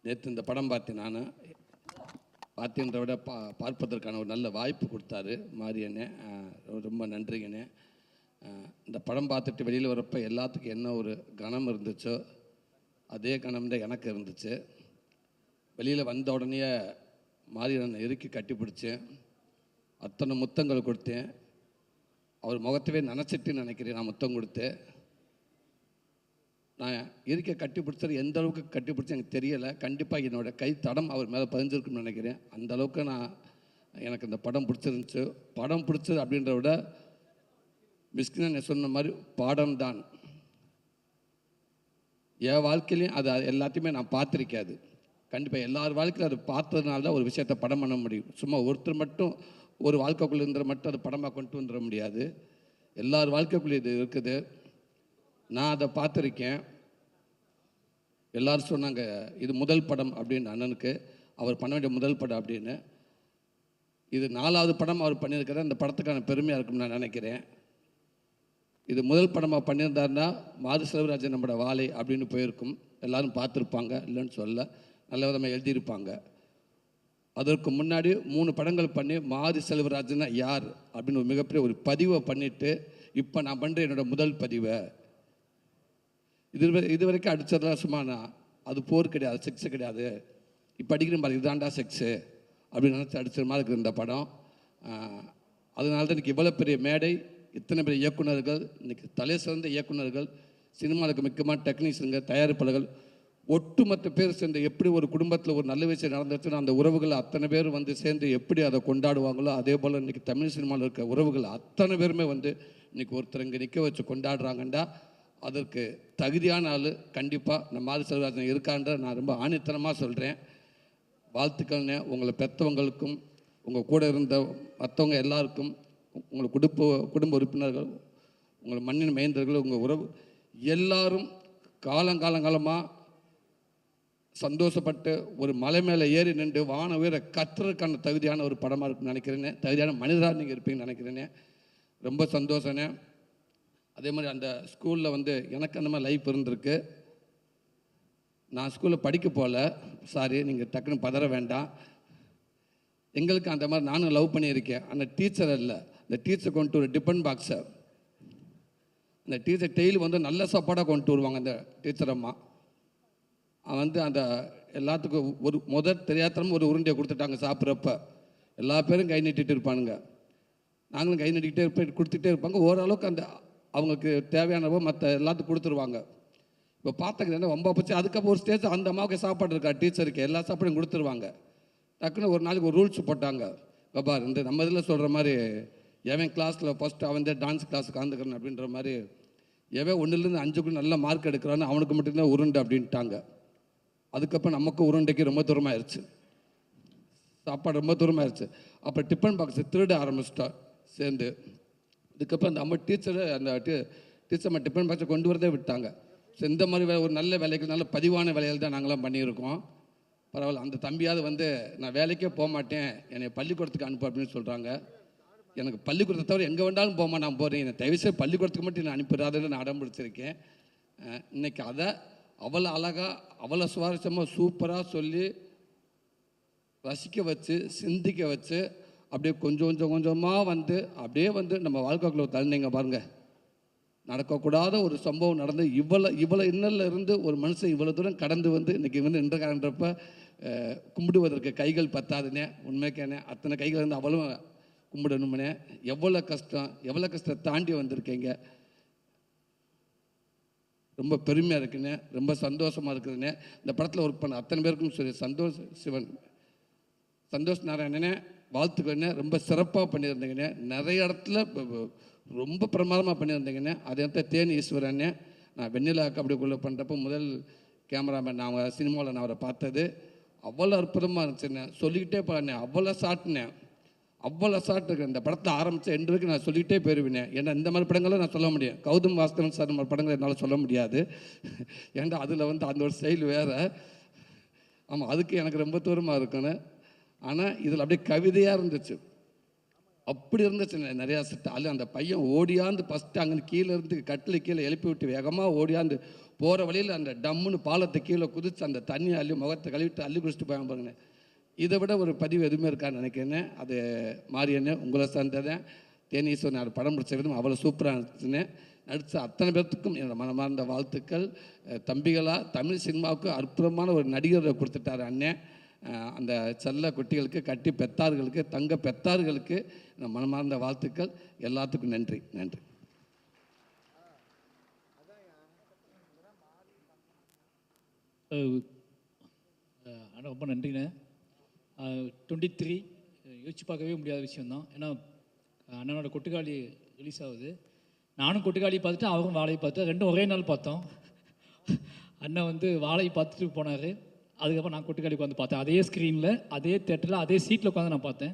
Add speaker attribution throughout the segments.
Speaker 1: நேற்று இந்த படம் பார்த்தேன். நான் பார்த்தேன்ற விட பார்ப்பதற்கான ஒரு நல்ல வாய்ப்பு கொடுத்தாரு மாரியண்ணே. ரொம்ப நன்றிங்கண்ணே. இந்த படம் பார்த்துட்டு வெளியில் வரப்போ எல்லாத்துக்கும் என்ன ஒரு கணம் இருந்துச்சோ அதே கணம் தான் எனக்கு இருந்துச்சு. வெளியில் வந்த உடனே மாரியண்ணனை இறுக்கி கட்டி பிடிச்சேன். அத்தனை முத்தங்கள் கொடுத்தேன். அவர் முகத்தவே நினச்சிட்டுன்னு நினைக்கிறேன். நான் முத்தம் கொடுத்தேன். நான் இருக்க கட்டி பிடிச்சது எந்த அளவுக்கு கட்டி பிடிச்சி எனக்கு தெரியலை. கண்டிப்பாக என்னோடய கை தடம் அவர் மேலே பதிஞ்சிருக்குன்னு நினைக்கிறேன். அந்த அளவுக்கு எனக்கு இந்த படம் பிடிச்சிருந்துச்சு. படம் பிடிச்சது அப்படின்றத விட மிஸ்கின் சொன்ன மாதிரி பாடம் தான். என் வாழ்க்கையிலையும் அது எல்லாத்தையுமே நான் பார்த்துருக்காது. கண்டிப்பாக எல்லார் வாழ்க்கையிலும் அது பார்த்ததுனால தான் ஒரு விஷயத்தை படம் பண்ண முடியும். சும்மா ஒருத்தர் மட்டும் ஒரு வாழ்க்கைக்குள்ளே இருந்த மட்டும் அது படமாக கொண்டு வந்துட முடியாது. எல்லார் வாழ்க்கைக்குள்ளே இது இருக்குது. நான் அதை பார்த்துருக்கேன். எல்லோரும் சொன்னாங்க இது முதல் படம் அப்படின்னு. அண்ணனுக்கு அவர் பண்ண வேண்டிய முதல் படம் அப்படின்னு. இது 4வது படம் அவர் பண்ணியிருக்கிற அந்த படத்துக்கான பெருமையாக இருக்கும்னு நான் நினைக்கிறேன். இது முதல் படமாக பண்ணியிருந்தாருன்னா மாது செல்வராஜன் நம்மளோட வாழை அப்படின்னு போயிருக்கும். எல்லோரும் பார்த்துருப்பாங்க, இல்லைன்னு சொல்ல, நல்ல விதமாக எழுதியிருப்பாங்க. அதற்கு முன்னாடி 3 படங்கள் பண்ணி மாது செல்வராஜன்னா யார் அப்படின்னு ஒரு மிகப்பெரிய ஒரு பதிவை பண்ணிவிட்டு இப்போ நான் பண்ணுற என்னோடய முதல் பதிவை இது வரைக்கும் அடித்ததெல்லாம் சும்மா அது போர் கிடையாது, செக்ஸு கிடையாது. இப்போ அடிக்கிற மாதிரி இதுதான்டா செக்ஸு அப்படின்னு நினச்சி அடித்த மாதிரி இருக்குது இந்த படம். அதனால தான் இன்றைக்கி இவ்வளோ பெரிய மேடை, இத்தனை பெரிய இயக்குநர்கள், இன்றைக்கி தலை சிறந்த இயக்குநர்கள், சினிமாவுக்கு முக்கியமான டெக்னீஷியனுங்க, தயாரிப்பாளர்கள், ஒட்டுமொத்த பேர் சேர்ந்து எப்படி ஒரு குடும்பத்தில் ஒரு நல்ல விஷயம் நடந்துச்சுன்னா அந்த உறவுகள் அத்தனை பேர் வந்து சேர்ந்து எப்படி அதை கொண்டாடுவாங்களோ அதே போல் இன்றைக்கி தமிழ் சினிமாவில் இருக்க உறவுகள் அத்தனை பேருமே வந்து இன்றைக்கி ஒருத்தர் இங்கே நிற்க வச்சு கொண்டாடுறாங்கண்டா அதற்கு தகுதியான ஆள் கண்டிப்பாக நம்ம மாது செல்வராஜன் இருக்கான்ற நான் ரொம்ப ஆணித்தனமாக சொல்கிறேன். வாழ்த்துக்கள்னே. உங்களை பெற்றவங்களுக்கும் உங்கள் கூட இருந்த மற்றவங்க எல்லாருக்கும், உங்கள் குடும்ப உறுப்பினர்கள், உங்கள் மண்ணின் மைந்தர்கள், உங்கள் உறவு எல்லாரும் காலங்காலமாக சந்தோஷப்பட்டு ஒரு மலை மேலே ஏறி நின்று வான உயர கத்துறதுக்கான தகுதியான ஒரு படமாக இருக்குன்னு நினைக்கிறேனே. தகுதியான மனிதராக நீங்கள் இருப்பீங்கன்னு நினைக்கிறேனே. ரொம்ப சந்தோஷனே. அதே மாதிரி அந்த ஸ்கூலில் வந்து எனக்கு அந்த மாதிரி லைஃப் இருந்திருக்கு. நான் ஸ்கூலில் படிக்க போகல, சாரி, நீங்கள் டக்குன்னு பதற வேண்டாம். எங்களுக்கு அந்த மாதிரி நானும் லவ் பண்ணியிருக்கேன். அந்த டீச்சர் இல்லை, அந்த டீச்சர் கொண்டு ஒரு டிஃபன் பாக்ஸை, அந்த டீச்சர் டெய்லி வந்து நல்ல சாப்பாடாக கொண்டு வருவாங்க. அந்த டீச்சர் அம்மா வந்து அந்த எல்லாத்துக்கும் ஒரு தெரியாதனமும் ஒரு உருண்டையை கொடுத்துட்டாங்க. சாப்பிட்றப்ப எல்லா பேரும் கை நீட்டிகிட்டு இருப்பானுங்க. நாங்களும் கை நீட்டிக்கிட்டே கொடுத்துட்டே இருப்பாங்க. ஓரளவுக்கு அந்த அவங்களுக்கு தேவையானவோ மற்ற எல்லாத்துக்கும் கொடுத்துருவாங்க. இப்போ பார்த்துக்கிறேன் ரொம்ப போச்சு. அதுக்கப்புறம் ஒரு ஸ்டேஜ் அந்த அம்மாவுக்கு சாப்பாடு இருக்கா, டீச்சருக்கு எல்லா சாப்பாடும் கொடுத்துருவாங்க. டக்குன்னு ஒரு நாளைக்கு ஒரு ரூல்ஸ் போட்டாங்க. பார், இந்த நம்ம இதில் சொல்கிற மாதிரி எவன் கிளாஸில் ஃபஸ்ட்டு அவன் தான் டான்ஸ் கிளாஸ் கலந்துக்கிறேன் அப்படின்ற மாதிரி, எவன் 1லேருந்து 5க்குள்ள நல்ல மார்க் எடுக்கிறான்னு அவனுக்கு மட்டும்தான் உருண்டை அப்படின்ட்டாங்க. அதுக்கப்புறம் நமக்கு உருண்டைக்கு ரொம்ப தூரமாகிடுச்சு, சாப்பாடு ரொம்ப தூரமாகிடுச்சு. அப்புறம் டிஃபன் பாக்ஸை திருட ஆரம்பிச்சிட்டா சேர்ந்து. இதுக்கப்புறம் அந்த அம்மா அந்த டீச்சர் டிஃபன் பாக்ஸை கொண்டு வரதே விட்டாங்க. ஸோ இந்த மாதிரி ஒரு நல்ல வேலைக்கு நல்ல பதிவான வேலைகள் தான் நாங்களாம் பண்ணியிருக்கோம். பரவாயில்ல. அந்த தம்பியாவது வந்து நான் வேலைக்கே போக மாட்டேன், என்னை பள்ளிக்கூடத்துக்கு அனுப்பு அப்படின்னு சொல்கிறாங்க. எனக்கு பள்ளிக்கூடத்தை தவிர எங்கே வேண்டாலும் போமா, நான் போகிறேன், என்னை தயவுசெய்து பள்ளிக்கூடத்துக்கு மட்டும் நான் அனுப்பிடாதுன்னு நான் அடம் பிடிச்சிருக்கேன். இன்றைக்கி அதை அவ்வளோ அழகாக அவ்வளோ சுவாரஸ்யமாக சூப்பராக சொல்லி ரசிக்க வச்சு சிந்திக்க வச்சு அப்படியே கொஞ்சமாக வந்து அப்படியே வந்து நம்ம வாழ்க்கைக்குள்ள தள்ளினீங்க பாருங்கள். நடக்கக்கூடாத ஒரு சம்பவம் நடந்து இவ்வளோ இன்னலில் இருந்து ஒரு மனுஷன் இவ்வளோ தூரம் கடந்து வந்து இன்றைக்கி வந்து நின்றக்காரன்றப்ப கும்பிடுவதற்கு கைகள் பத்தாதுனே. உண்மைக்கானே அத்தனை கைகள் இருந்து அவளும் கும்பிடணும்னே. எவ்வளோ கஷ்டத்தை தாண்டி வந்திருக்கீங்க. ரொம்ப பெருமையாக இருக்குண்ணே, ரொம்ப சந்தோஷமாக இருக்குதுண்ணே. இந்த படத்தில் ஒர்க் பண்ண அத்தனை பேருக்கும் சரி, சந்தோஷ் நாராயணனே வாழ்த்துக்கண்ணே. ரொம்ப சிறப்பாக பண்ணியிருந்தீங்கண்ணே. நிறைய இடத்துல ரொம்ப பிரமாதமாக பண்ணியிருந்தீங்கண்ணே. அதே நேரத்தில் தேனி ஈஸ்வரண்ணே, நான் வெண்ணிலா கபடிக்குள்ளே பண்ணுறப்போ முதல் கேமராமேன் நான் சினிமாவில் நான் அவரை பார்த்தது. அவ்வளோ அற்புதமாக இருந்துச்சுண்ணே. சொல்லிக்கிட்டே போனேன், அவ்வளோ ஷார்ட்னேன், அவ்வளோ ஷார்ட் இருக்கு. இந்த படத்தை ஆரம்பித்த எண்டு வரைக்கும் நான் சொல்லிக்கிட்டே போயிருவேன். ஏன்னா இந்த மாதிரி படங்களும் நான் சொல்ல முடியும். கௌதம் வாசுதேவன் சார் மாதிரி படங்கள் என்னால் சொல்ல முடியாது. ஏன்னா அதில் வந்து அந்த ஒரு ஸ்டைல் வேறு. ஆமாம், அதுக்கு எனக்கு ரொம்ப தூரமாக இருக்குன்னு. ஆனால் இதில் அப்படியே கவிதையாக இருந்துச்சு. அப்படி இருந்துச்சு நிறையா செட்டு. அதில் அந்த பையன் ஓடியாந்து ஃபஸ்ட்டு அங்கே கீழே இருந்து கட்டில் கீழே எழுப்பி விட்டு வேகமாக ஓடியாந்து போகிற வழியில் அந்த டம்முன்னு பாலத்தை கீழே குதித்து அந்த தண்ணி அள்ளி முகத்தை கழுவிட்டு அள்ளி குடிச்சிட்டு போய் பாருங்க. இதை விட ஒரு பதிவு எதுவுமே இருக்கான்னு நினைக்கிறேன்னு. அது மாரியன்னு உங்களை சேர்ந்ததேன் தேனீஸ்வரன் அது படம் பிடிச்ச விதம் அவ்வளோ சூப்பராக இருந்துச்சுன்னு. நடித்த அத்தனை பேர்த்துக்கும் என்னோட மனமார்ந்த வாழ்த்துக்கள். தம்பிகளாக தமிழ் சினிமாவுக்கு அற்புதமான ஒரு நடிகரை கொடுத்துட்டார் அண்ணன். அந்த செல்ல குட்டிகளுக்கு கட்டி பெத்தார்களுக்கு தங்க பெத்தார்களுக்கு மனமார்ந்த வாழ்த்துக்கள். எல்லாத்துக்கும் நன்றி நன்றி.
Speaker 2: ரொம்ப நன்றிண்ணே. 23 யோசிச்சு பார்க்கவே முடியாத விஷயந்தான். ஏன்னா அண்ணனோட கொட்டுக்காளி ரிலீஸ் ஆகுது. நானும் கொட்டுக்காளி பார்த்துட்டு அவரும் வாழையை பார்த்து ரெண்டும் ஒரே நாள் பார்த்தோம். அண்ணன் வந்து வாழையை பார்த்துட்டு போனார். அதுக்கப்புறம் நான் கொட்டுக்காளி உட்காந்து பார்த்தேன். அதே ஸ்க்ரீனில் அதே தேட்டரில் அதே சீட்டில் உட்காந்து நான் பார்த்தேன்.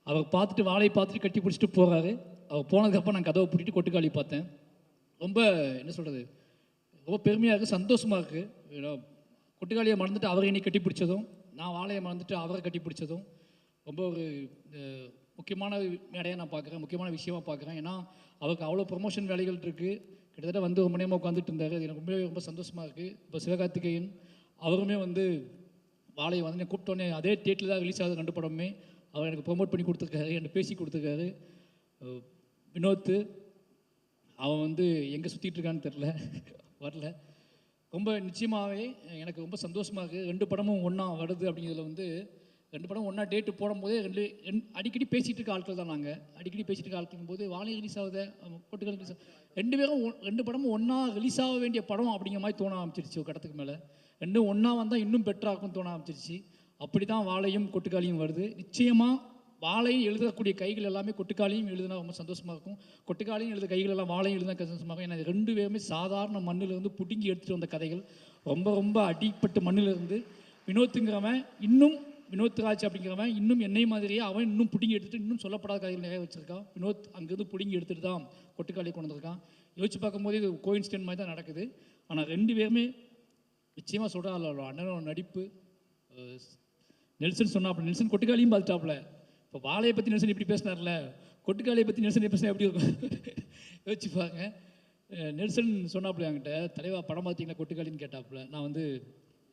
Speaker 2: அவர் பார்த்துட்டு வாழையை பார்த்துட்டு கட்டி பிடிச்சிட்டு போகிறாரு. அவர் போனதுக்கப்புறம் நான் கதவை பூட்டிட்டு கொட்டுக்காளி பார்த்தேன். ரொம்ப என்ன சொல்கிறது, ரொம்ப பெருமையாக இருக்குது, சந்தோஷமாக இருக்குது. கொட்டுக்காளியை மறந்துட்டு அவரை என்னை கட்டி பிடிச்சதும், நான் வாழையை மறந்துட்டு அவரை கட்டி பிடிச்சதும் ரொம்ப ஒரு முக்கியமான மேடையாக நான் பார்க்குறேன், முக்கியமான விஷயமாக பார்க்குறேன். ஏன்னா அவருக்கு அவ்வளோ ப்ரொமோஷன் வேலைகள் இருக்குது. கிட்டத்தட்ட வந்து ஒரு மணி நேரமாக உட்காந்துட்டு இருந்தார். அது எனக்கு ரொம்பவே ரொம்ப சந்தோஷமாக இருக்குது. இப்போ சிவகார்த்திகேயன் அவருமே வந்து வாழையை வந்து கூப்பிட்டோன்னே அதே டேட்டில் தான் ரிலீஸ் ஆகுது 2 படமுமே. அவர் எனக்கு ப்ரொமோட் பண்ணி கொடுத்துருக்காரு, எனக்கு பேசி கொடுத்துருக்காரு. வினோத்து அவன் வந்து எங்கே சுற்றிட்டு இருக்கான்னு தெரில, வரல. ரொம்ப நிச்சயமாகவே எனக்கு ரொம்ப சந்தோஷமாக இருக்குது. 2 படமும் ஒன்றா வருது அப்படிங்கிறதுல வந்து 2 படம் ஒன்றா டேட்டு போடும்போதே அடிக்கடி பேசிகிட்டு இருக்க ஆட்கள் தான். நாங்கள் அடிக்கடி பேசிகிட்டு இருக்க ஆட்கள் போது வாழை ரிலீஸ் ஆகுது, கொட்டுக்காளி ரிலீஸ் 2 பேரும் 2 படமும் ஒன்றா ரிலீஸ் ஆக வேண்டிய படம் அப்படிங்கிற மாதிரி தோண ஆரம்பிச்சிருச்சு. ஒரு கடத்துக்கு மேலே 2 ஒன்றா வந்தால் இன்னும் பெட்டராகும் தோண ஆரம்பிச்சிருச்சு. அப்படி தான் வாழையும் கொட்டுக்காளியும் வருது. நிச்சயமாக வாழையும் எழுதக்கூடிய கைகள் எல்லாமே கொட்டுக்காளியும் எழுதுனா ரொம்ப சந்தோஷமாக இருக்கும். கொட்டுக்காளியும் எழுத கைகள் எல்லாம் வாழையும் எழுதுனா சந்தோஷமாக இருக்கும். ஏன்னா 2 பேருமே சாதாரண மண்ணிலிருந்து புடுங்கி எடுத்துகிட்டு வந்த கதைகள். ரொம்ப ரொம்ப அடிப்பட்டு மண்ணிலிருந்து வினோத்துங்கிறவன் இன்னும் வினோத் ராஜ் அப்படிங்கிறவன் இன்னும் என்னை மாதிரியே அவன் இன்னும் பிடுங்கி எடுத்துகிட்டு இன்னும் சொல்லப்படாத கதைகள் நிறைய வச்சுருக்கான். வினோத் அங்கேருந்து பிடுங்கி எடுத்துகிட்டு தான் கொட்டுக்காளி கொண்டு வந்திருக்கான். யோசிச்சு பார்க்கும்போது இது கோயின்சிடென்ட் மாதிரி தான் நடக்குது. ஆனால் 2 பேருமே நிச்சயமாக சொல்கிறாள் அண்ணனோட நடிப்பு. நெல்சன் சொன்னாப்புல, நெல்சன் கொட்டுக்காளியும் பார்த்துட்டாப்புல. இப்போ வாழையை பற்றி நெல்சன் இப்படி பேசினார்ல, கொட்டுக்காளியை பற்றி நெல்சன் பேசினா எப்படி இருக்கும் யோசிச்சுப்பாங்க. நெல்சன் சொன்னாப்புல என்கிட்ட, தலைவா படம் பார்த்தீங்களா கொட்டுக்காளின்னு கேட்டாப்புல. நான் வந்து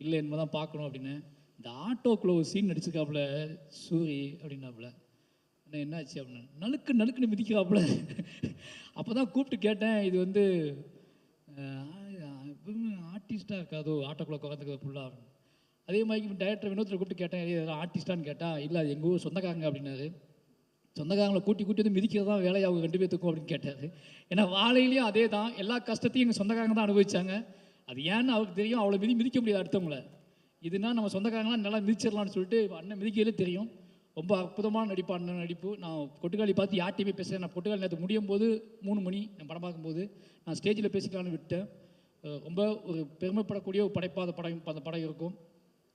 Speaker 2: இல்லை என்ன தான் பார்க்கணும் அப்படின்னு. இந்த ஆட்டோக்குள்ள ஒரு சீன் நடிச்சிருக்காப்புல சூரி அப்படின்னாப்புல. என்னாச்சு அப்படின்னு நலுக்குன்னு மிதிக்கிறாப்புல. அப்போ தான் கூப்பிட்டு கேட்டேன், இது வந்து ஆர்டிஸ்டாக இருக்காதோ ஆட்டோக்குள்ள உட்காந்துக்கிற ஃபுல்லாக. அதே மாதிரி டைரக்டர் வினோத்தில் கூப்பிட்டு கேட்டேன், ஆர்டிஸ்டான்னு கேட்டால் இல்லை அது எங்கள் ஊர் சொந்தக்காரங்க அப்படின்னாரு. சொந்தக்காரங்களை கூட்டி வந்து மிதிக்கிறது தான் வேலையை அவங்க 2 பேர்த்துக்கும் அப்படின்னு கேட்டார். ஏன்னா வாழையிலையும் அதே தான், எல்லா கஷ்டத்தையும் எங்கள் சொந்தக்காரங்க தான் அனுபவிச்சாங்க. அது ஏன்னு அவருக்கு தெரியும். அவ்வளோ மிதிக்க முடியாது அடுத்தவங்கள. இதுனா நம்ம சொந்தக்காரங்களாம் நல்லா மிதிச்சிடலான்னு சொல்லிட்டு அண்ணன் மிதிக்கையிலே தெரியும். ரொம்ப அற்புதமான நடிப்பு அண்ணன் நடிப்பு. நான் கொட்டுக்காளி பார்த்து யார்ட்டையுமே பேசுகிறேன். நான் கொட்டுக்காளி நேற்று முடியும் போது 3 மணி நான் படம் பார்க்கும்போது நான் ஸ்டேஜில் பேசிக்கலான்னு விட்டேன். ரொம்ப ஒரு பெருமைப்படக்கூடிய ஒரு படைப்பாக அந்த படம் இருக்கும்.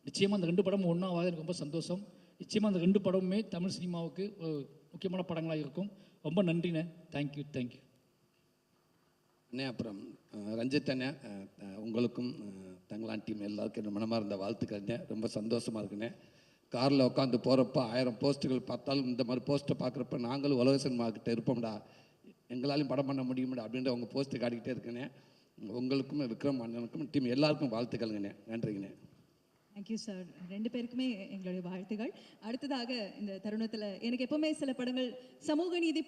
Speaker 2: நிச்சயமாக அந்த 2 படமும் ஒன்றாவது எனக்கு ரொம்ப சந்தோஷம். நிச்சயமாக அந்த 2 படமுமே தமிழ் சினிமாவுக்கு ஒரு முக்கியமான படங்களாக இருக்கும். ரொம்ப நன்றிண்ணே. தேங்க்யூ.
Speaker 1: அண்ணே அப்புறம் ரஞ்சித் அண்ணே, உங்களுக்கும் தங்களான் டீம் எல்லாருக்கும் என்ன மனமார்ந்த வாழ்த்துக்கண்ணே. ரொம்ப சந்தோஷமாக இருக்குண்ணே. காரில் உட்காந்து போகிறப்ப 1000 போஸ்ட்டுகள் பார்த்தாலும் இந்த மாதிரி போஸ்ட்டை பார்க்குறப்ப நாங்களும் உலக சினிமாக்கிட்ட இருப்போம்டா, எங்களாலையும் படம் பண்ண முடியும்டா அப்படின்ற உங்கள் போஸ்ட்டு காட்டிக்கிட்டே இருக்குண்ணே. உங்களுக்கும் விக்ரம் அண்ணனுக்கும் டீம் எல்லாருக்கும் வாழ்த்துக்கள்ங்கண்ணே. நன்றிங்கண்ணே.
Speaker 3: Thank you sir. 2 பேருக்குமே எங்களுடைய வாழ்த்துகள். அடுத்ததாக இந்த தருணத்தில் எனக்கு எப்பவுமே சில படங்கள் சமூக நீதி